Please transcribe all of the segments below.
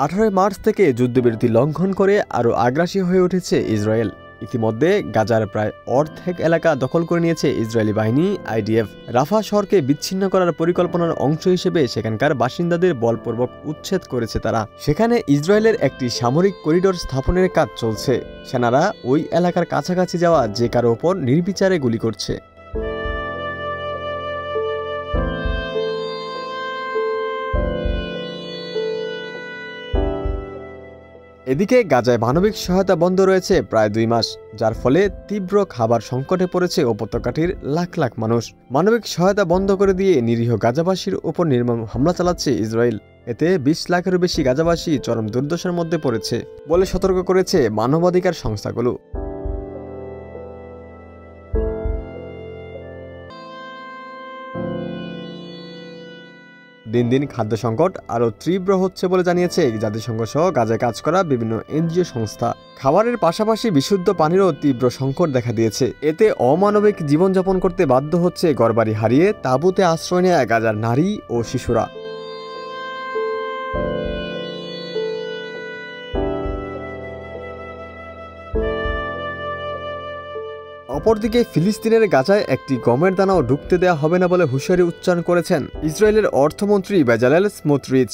18 March থেকে যুদ্ধবিরতি লঙ্ঘন করে আরও আগ্রাসী হয়ে উঠেছে ইসরায়েল। ইতিমধ্যে গাজার প্রায় অর্ধেক এলাকা দখল করে নিয়েছে ইসরায়েলি বাহিনী আইডিএফ। রাফা শহরকে বিচ্ছিন্ন করার পরিকল্পনার অংশ হিসেবে সেখানকার বাসিন্দাদের বলপূর্বক উচ্ছেদ করেছে তারা। সেখানে ইসরায়েলের একটি সামরিক করিডোর স্থাপনের কাজ চলছে। সেনারা ওই এলাকার কাছাকাছি যাওয়া যে কারো ওপর নির্বিচারে গুলি করছে। এদিকে গাজায় মানবিক সহায়তা বন্ধ রয়েছে প্রায় 2 মাস, যার ফলে তীব্র খাবার সংকটে পড়েছে উপত্যকাটির লাখ লাখ মানুষ। মানবিক সহায়তা বন্ধ করে দিয়ে নিরীহ গাজাবাসীর উপর নির্মম হামলা চালাচ্ছে ইসরায়েল। এতে 20 লাখেরও বেশি গাজাবাসী চরম দুর্দশার মধ্যে পড়েছে বলে সতর্ক করেছে মানবাধিকার সংস্থাগুলো। দিন দিন খাদ্য সংকট আরও তীব্র হচ্ছে বলে জানিয়েছে জাতিসংঘ সহ গাজায় কাজ করা বিভিন্ন এনজিও সংস্থা। খাবারের পাশাপাশি বিশুদ্ধ পানিরও তীব্র সংকট দেখা দিয়েছে। এতে অমানবিক জীবনযাপন করতে বাধ্য হচ্ছে ঘরবাড়ি হারিয়ে তাঁবুতে আশ্রয় নেয় গাজার নারী ও শিশুরা। অপরদিকে ফিলিস্তিনের গাজায় একটি গমের দানাও ঢুকতে দেওয়া হবে না বলে হুঁশিয়ারি উচ্চারণ করেছেন ইসরায়েলের অর্থমন্ত্রী বেজালেল স্মোটরিচ।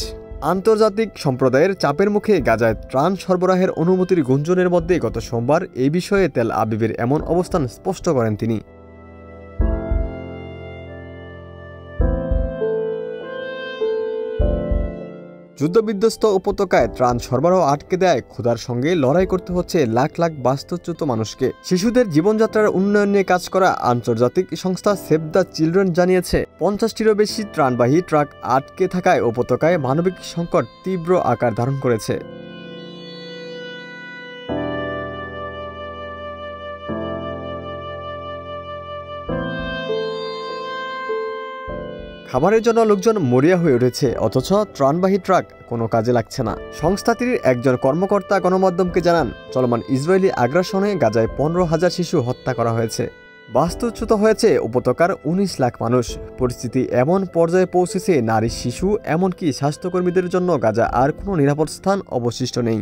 আন্তর্জাতিক সম্প্রদায়ের চাপের মুখে গাজায় ত্রাণ সরবরাহের অনুমতির গুঞ্জনের মধ্যে গত সোমবার এই বিষয়ে তেল আবিবের এমন অবস্থান স্পষ্ট করেন তিনি। যুদ্ধবিধ্বস্ত উপত্যকায় ত্রাণ সরবরাহ আটকে দেয় ক্ষুধার সঙ্গে লড়াই করতে হচ্ছে লাখ লাখ বাস্তুচ্যুত মানুষকে। শিশুদের জীবনযাত্রার উন্নয়ন নিয়ে কাজ করা আন্তর্জাতিক সংস্থা সেভ দ্য চিলড্রেন জানিয়েছে 50টিরও বেশি ত্রাণবাহী ট্রাক আটকে থাকায় উপত্যকায় মানবিক সংকট তীব্র আকার ধারণ করেছে। খাবারের জন্য লোকজন মরিয়া হয়ে উঠেছে, অথচ ত্রাণবাহী ট্রাক কোনো কাজে লাগছে না। সংস্থাটির একজন কর্মকর্তা গণমাধ্যমকে জানান, চলমান ইসরায়েলি আগ্রাসনে গাজায় 15,000 শিশু হত্যা করা হয়েছে। বাস্তুচ্যুত হয়েছে উপত্যকার 19 লাখ মানুষ। পরিস্থিতি এমন পর্যায়ে পৌঁছেছে নারী, শিশু, এমনকি স্বাস্থ্যকর্মীদের জন্য গাজা আর কোনো নিরাপদ স্থান অবশিষ্ট নেই।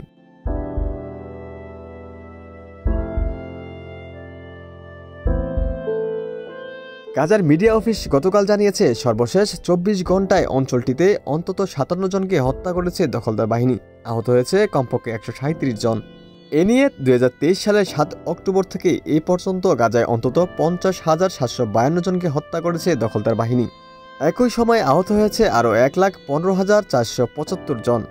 গাজার মিডিয়া অফিস গতকাল জানিয়েছে, সর্বশেষ 24 ঘন্টায় অঞ্চলটিতে অন্তত 57 জনকে হত্যা করেছে দখলদার বাহিনী। আহত হয়েছে কমপক্ষে 137 জন। এ নিয়ে 2023 সালের 7 অক্টোবর থেকে এ পর্যন্ত গাজায় অন্তত 50,752 জনকে হত্যা করেছে দখলদার বাহিনী। একই সময় আহত হয়েছে আরও 1,15,475 জন।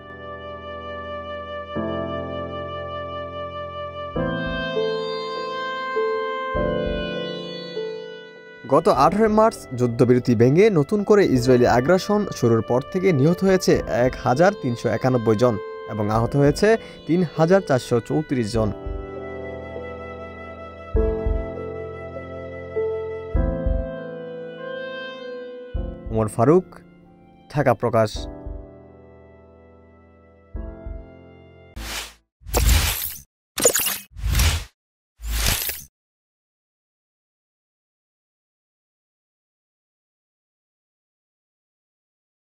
গত 18 মার্চ যুদ্ধবিরতি ভেঙে নতুন করে ইসরায়েলি আগ্রাসন শুরুর পর থেকে নিহত হয়েছে 1,391 জন এবং আহত হয়েছে 3,434 জন। ওমর ফারুক, ঢাকা প্রকাশ।